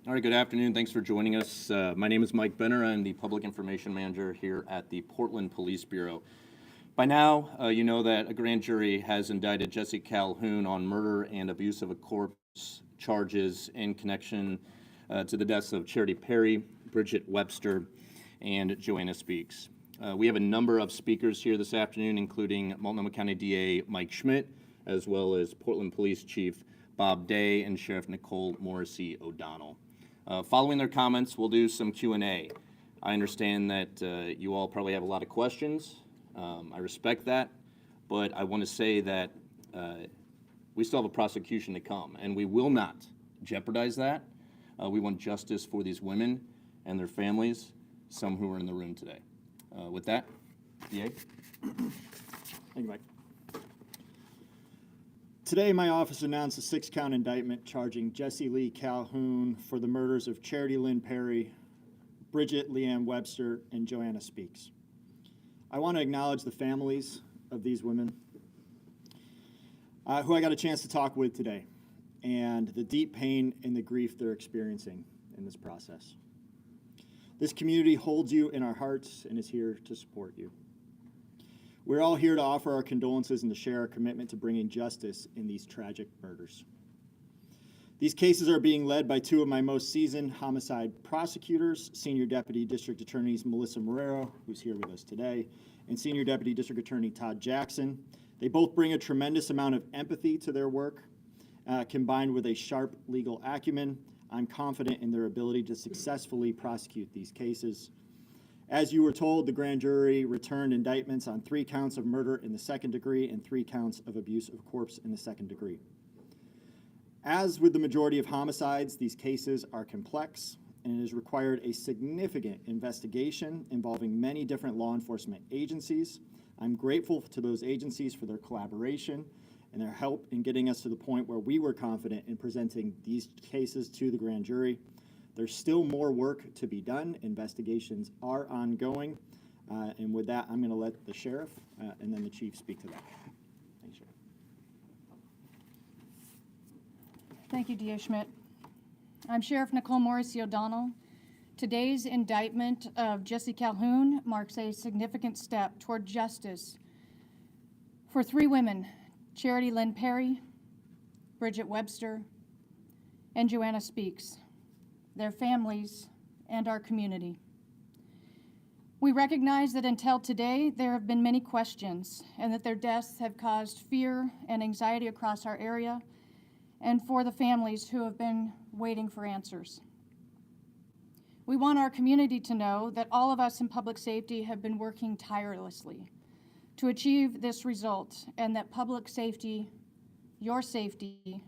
All right, good afternoon. Thanks for joining us. My name is Mike Benner. I'm the Public Information Manager here at the Portland Police Bureau. By now, you know that a grand jury has indicted Jesse Calhoun on murder and abuse of a corpse charges in connection to the deaths of Charity Perry, Bridget Webster, and Joanna Speaks. We have a number of speakers here this afternoon, including Multnomah County DA Mike Schmidt, as well as Portland Police Chief Bob Day and Sheriff Nicole Morrissey O'Donnell. Following their comments, we'll do some Q&A. I understand that you all probably have a lot of questions. I respect that, but I want to say that we still have a prosecution to come, and we will not jeopardize that. We want justice for these women and their families, some who are in the room today. With that, DA. Thank you, Mike. Today, my office announced a 6-count indictment charging Jesse Lee Calhoun for the murders of Charity Lynn Perry, Bridget Leanne Webster, and Joanna Speaks. I want to acknowledge the families of these women who I got a chance to talk with today, and the deep pain and the grief they're experiencing in this process. This community holds you in our hearts and is here to support you. We're all here to offer our condolences and to share our commitment to bringing justice in these tragic murders. These cases are being led by two of my most seasoned homicide prosecutors, Senior Deputy District Attorneys Melissa Marrero, who's here with us today, and Senior Deputy District Attorney Todd Jackson. They both bring a tremendous amount of empathy to their work, combined with a sharp legal acumen. I'm confident in their ability to successfully prosecute these cases. As you were told, the grand jury returned indictments on 3 counts of murder in the 2nd degree and 3 counts of abuse of corpse in the 2nd degree. As with the majority of homicides, these cases are complex, and it has required a significant investigation involving many different law enforcement agencies. I'm grateful to those agencies for their collaboration and their help in getting us to the point where we were confident in presenting these cases to the grand jury. There's still more work to be done. Investigations are ongoing. And with that, I'm going to let the sheriff and then the chief speak to that. Thanks, Sheriff. Thank you, DA Schmidt. I'm Sheriff Nicole Morrissey O'Donnell. Today's indictment of Jesse Calhoun marks a significant step toward justice for 3 women, Charity Lynn Perry, Bridget Webster, and Joanna Speaks, their families, and our community. We recognize that until today, there have been many questions and that their deaths have caused fear and anxiety across our area and for the families who have been waiting for answers. We want our community to know that all of us in public safety have been working tirelessly to achieve this result, and that public safety, your safety,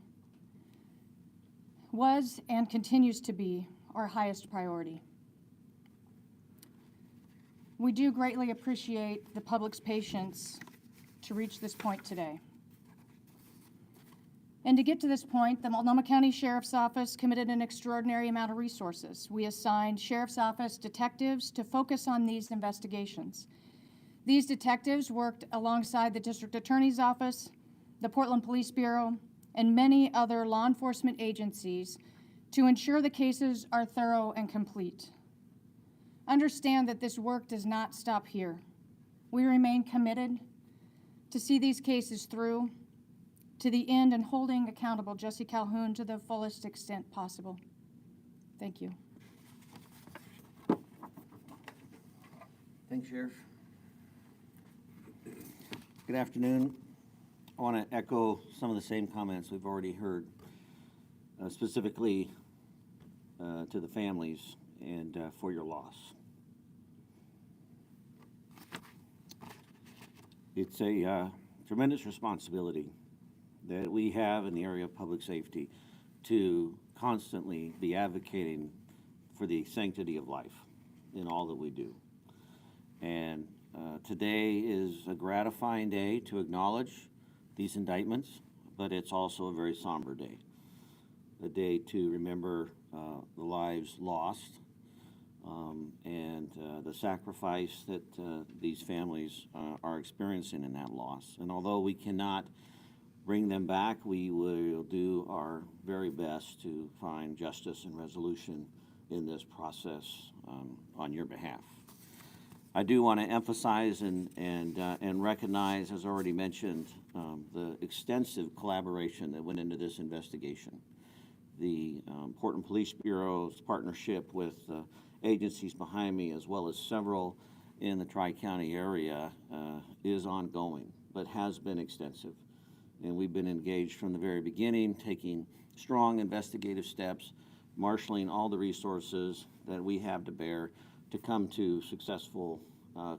was and continues to be our highest priority. We do greatly appreciate the public's patience to reach this point today. And to get to this point, the Multnomah County Sheriff's Office committed an extraordinary amount of resources. We assigned Sheriff's Office detectives to focus on these investigations. These detectives worked alongside the District Attorney's Office, the Portland Police Bureau, and many other law enforcement agencies to ensure the cases are thorough and complete. Understand that this work does not stop here. We remain committed to see these cases through to the end and holding accountable Jesse Calhoun to the fullest extent possible. Thank you. Thanks, Sheriff. Good afternoon. I want to echo some of the same comments we've already heard, specifically to the families and for your loss. It's a tremendous responsibility that we have in the area of public safety to constantly be advocating for the sanctity of life in all that we do. And today is a gratifying day to acknowledge these indictments, but it's also a very somber day. A day to remember the lives lost and the sacrifice that these families are experiencing in that loss. And although we cannot bring them back, we will do our very best to find justice and resolution in this process on your behalf. I do want to emphasize and recognize, as already mentioned, the extensive collaboration that went into this investigation. The Portland Police Bureau's partnership with agencies behind me, as well as several in the Tri-County area, is ongoing, but has been extensive. And we've been engaged from the very beginning, taking strong investigative steps, marshaling all the resources that we have to bear to come to successful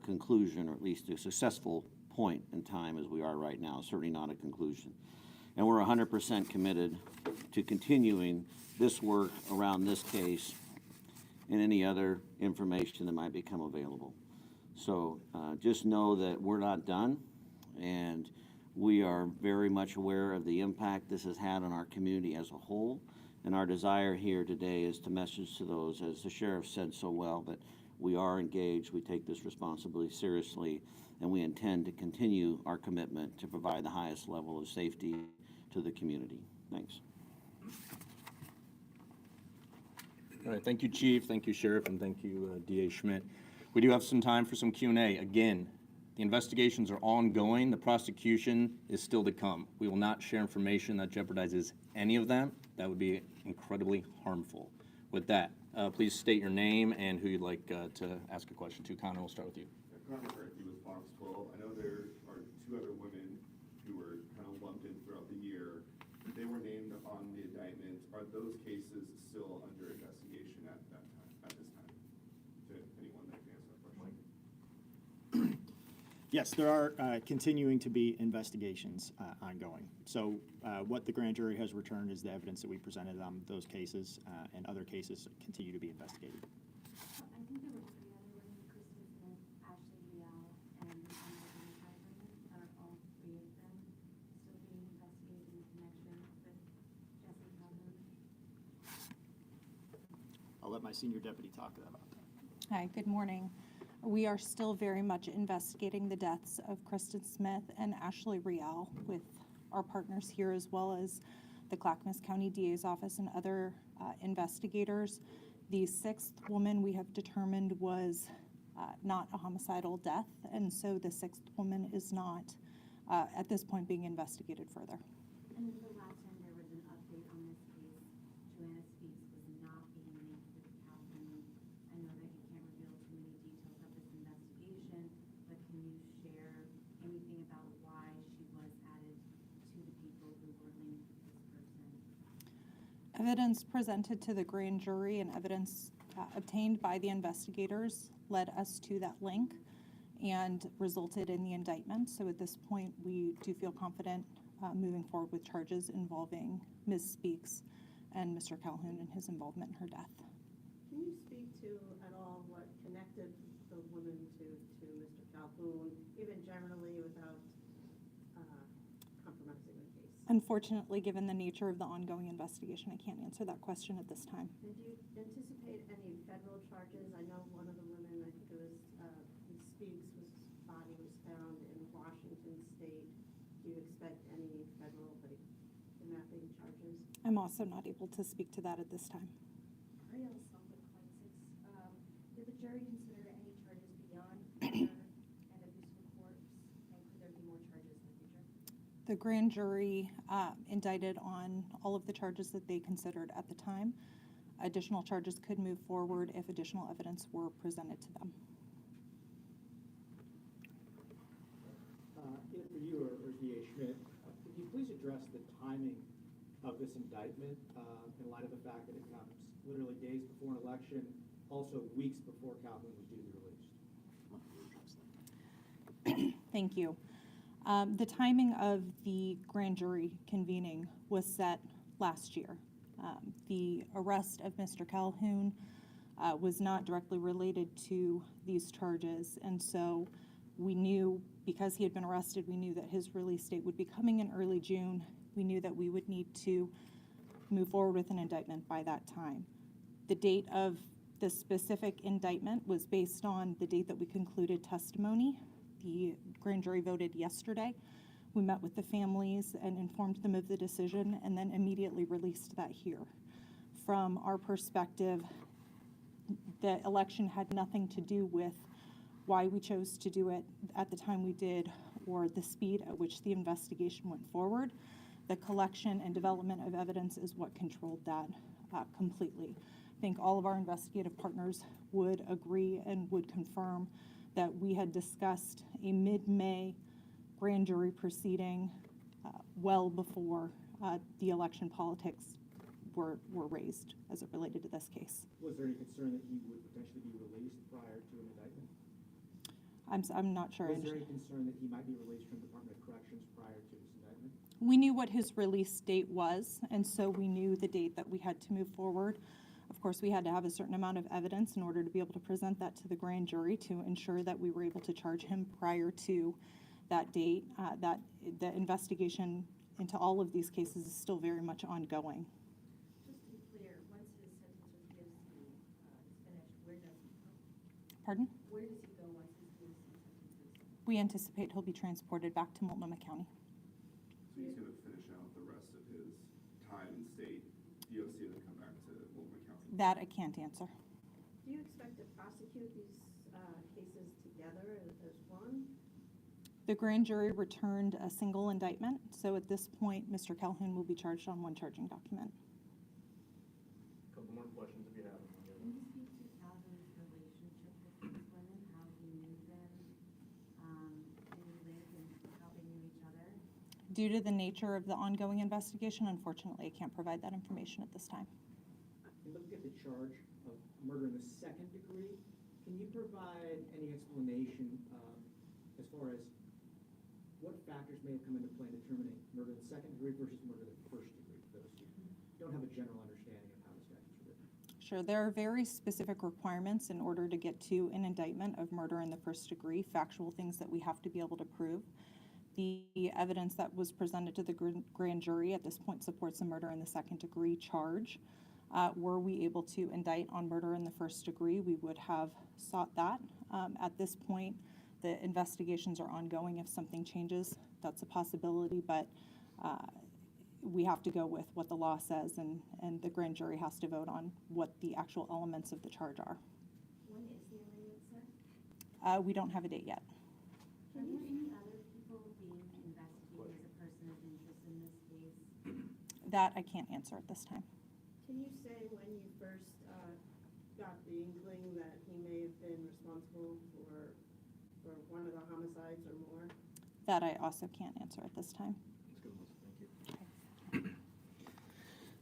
conclusion, or at least a successful point in time as we are right now, certainly not a conclusion. And we're 100% committed to continuing this work around this case and any other information that might become available. So just know that we're not done, and we are very much aware of the impact this has had on our community as a whole. And our desire here today is to message to those, as the sheriff said so well, that we are engaged, we take this responsibility seriously, and we intend to continue our commitment to provide the highest level of safety to the community. Thanks. All right, thank you, Chief, thank you, Sheriff, and thank you, DA Schmidt. We do have some time for some Q&A. Again, the investigations are ongoing. The prosecution is still to come. We will not share information that jeopardizes any of them. That would be incredibly harmful. With that, please state your name and who you'd like to ask a question to. Connor, we'll start with you. Connor Murphy with Fox 12. I know there are two other women who were kind of lumped in throughout the year. They were named on the indictment. Are those cases still under investigation at this time? To anyone that can answer that question. Yes, there are continuing to be investigations ongoing. So what the grand jury has returned is the evidence that we presented on those cases, and other cases continue to be investigated. I think there were three other women, Kristen Smith, Ashley Rial, and are all three of them still being investigated in connection with Jesse Calhoun? I'll let my senior deputy talk about that. Hi, good morning. We are still very much investigating the deaths of Kristen Smith and Ashley Rial with our partners here, as well as the Clackamas County DA's office and other investigators. The sixth woman we have determined was not a homicidal death, and so the sixth woman is not at this point being investigated further. And the last time there was an update on this case, Joanna Speaks was not being linked with Calhoun. I know that you can't reveal too many details of this investigation, but can you share anything about why she was added to the people who were linked with this person? Evidence presented to the grand jury and evidence obtained by the investigators led us to that link and resulted in the indictment. So at this point, we do feel confident moving forward with charges involving Ms. Speaks and Mr. Calhoun and his involvement in her death. Can you speak to at all what connected the woman to Mr. Calhoun, even generally without compromising the case? Unfortunately, given the nature of the ongoing investigation, I can't answer that question at this time. Did you anticipate any federal charges? I know one of the women, I think it was Ms. Speaks, body was found in Washington State. Do you expect any federal kidnapping charges? I'm also not able to speak to that at this time. Ariel Selma, did the jury consider any charges beyond murder and abuse of a corpse, and could there be more charges in the future? The grand jury indicted on all of the charges that they considered at the time. Additional charges could move forward if additional evidence were presented to them. Either for you or DA Schmidt, could you please address the timing of this indictment in light of the fact that it comes literally days before an election, also weeks before Calhoun was due to be released? Thank you. The timing of the grand jury convening was set last year. The arrest of Mr. Calhoun was not directly related to these charges, and so we knew, because he had been arrested, we knew that his release date would be coming in early June. We knew that we would need to move forward with an indictment by that time. The date of the specific indictment was based on the date that we concluded testimony. The grand jury voted yesterday We met with the families and informed them of the decision and then immediately released that here. From our perspective, the election had nothing to do with why we chose to do it at the time we did or the speed at which the investigation went forward. The collection and development of evidence is what controlled that completely. I think all of our investigative partners would agree and would confirm that we had discussed a mid-May grand jury proceeding well before the election politics were raised as it related to this case. Was there any concern that he would potentially be released prior to an indictment? I'm not sure. Was there any concern that he might be released from Department of Corrections prior to this indictment? We knew what his release date was, and so we knew the date that we had to move forward. Of course, we had to have a certain amount of evidence in order to be able to present that to the grand jury to ensure that we were able to charge him prior to that date. That the investigation into all of these cases is still very much ongoing. Just to be clear, once his sentence with DOC is finished, where does he go? Pardon? Where does he go once his DOC sentence is? We anticipate he'll be transported back to Multnomah County. So he's gonna finish out the rest of his time in state, DOC, and then come back to Multnomah County? That I can't answer. Do you expect to prosecute these cases together as one? The grand jury returned a single indictment, so at this point, Mr. Calhoun will be charged on one charging document. Couple more questions if you have them. Can you speak to Calhoun's relationship with these women, how he knew them, who lived and how they knew each other? Due to the nature of the ongoing investigation, unfortunately, I can't provide that information at this time. In looking at the charge of murder in the second degree, can you provide any explanation as far as what factors may have come into play in determining murder in the second degree versus murder in the first degree? Those two don't have a general understanding of how the statutes are written. Sure, there are very specific requirements in order to get to an indictment of murder in the first degree, factual things that we have to be able to prove. The evidence that was presented to the grand jury at this point supports a murder in the second degree charge. Were we able to indict on murder in the first degree, we would have sought that. At this point, the investigations are ongoing. If something changes, that's a possibility, but we have to go with what the law says, and the grand jury has to vote on what the actual elements of the charge are. When is the arraignment set? We don't have a date yet. Are there any other people being investigated as a person of interest in this case? That I can't answer at this time. Can you say when you first got the inkling that he may have been responsible for one of the homicides or more? That I also can't answer at this time.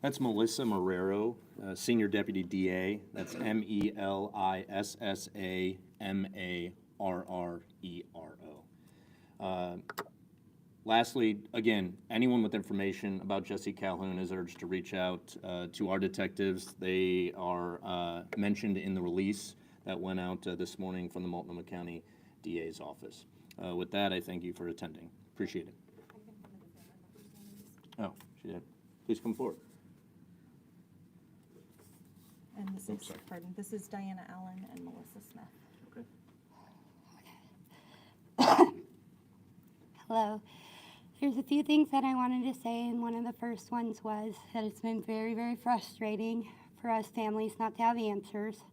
That's Melissa Marrero, Senior Deputy DA. That's Melissa Marrero. Lastly, again, anyone with information about Jesse Calhoun is urged to reach out to our detectives. They are mentioned in the release that went out this morning from the Multnomah County DA's office. With that, I thank you for attending. Appreciate it. Oh, she did. Please come forward. And this is, pardon, this is Diana Allen and Melissa Smith. Okay. Hello. There's a few things that I wanted to say, and one of the first ones was that it's been very, very frustrating for us families not to have answers,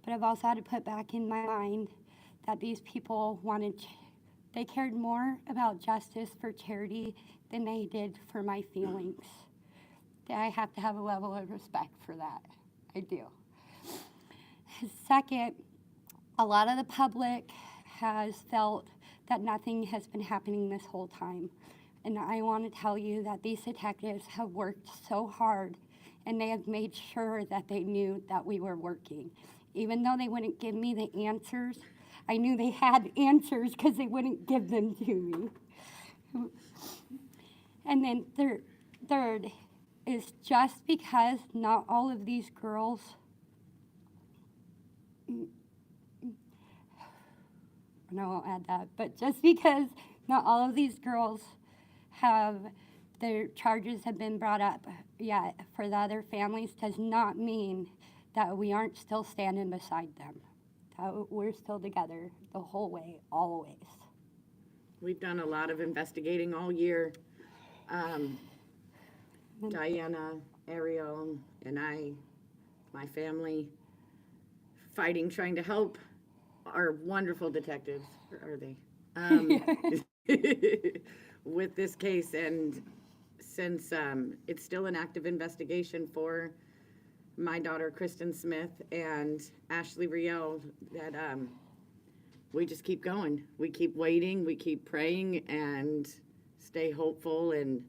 but I've also had to put back in my mind that these people they cared more about justice for Charity than they did for my feelings. I have to have a level of respect for that. I do. Second, a lot of the public has felt that nothing has been happening this whole time. And I want to tell you that these detectives have worked so hard, and they have made sure that they knew that we were working. Even though they wouldn't give me the answers, I knew they had answers because they wouldn't give them to me. And then third is just because not all of these girls no, I won't add that, but just because not all of these girls their charges have been brought up yet for the other families does not mean that we aren't still standing beside them. That we're still together the whole way, always. We've done a lot of investigating all year. Diana, Ariel, and I, my family, fighting, trying to help our wonderful detectives, or are they? With this case, and since it's still an active investigation for my daughter, Kristen Smith, and Ashley Riel, that we just keep going. We keep waiting, we keep praying, and stay hopeful. And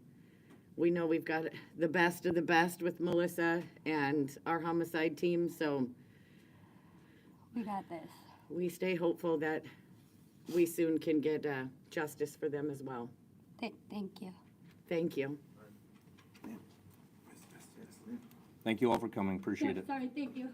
we know we've got the best of the best with Melissa and our homicide team, so We got this. we stay hopeful that we soon can get justice for them as well. Thank you. Thank you. Thank you all for coming, appreciate it. Sorry, thank you.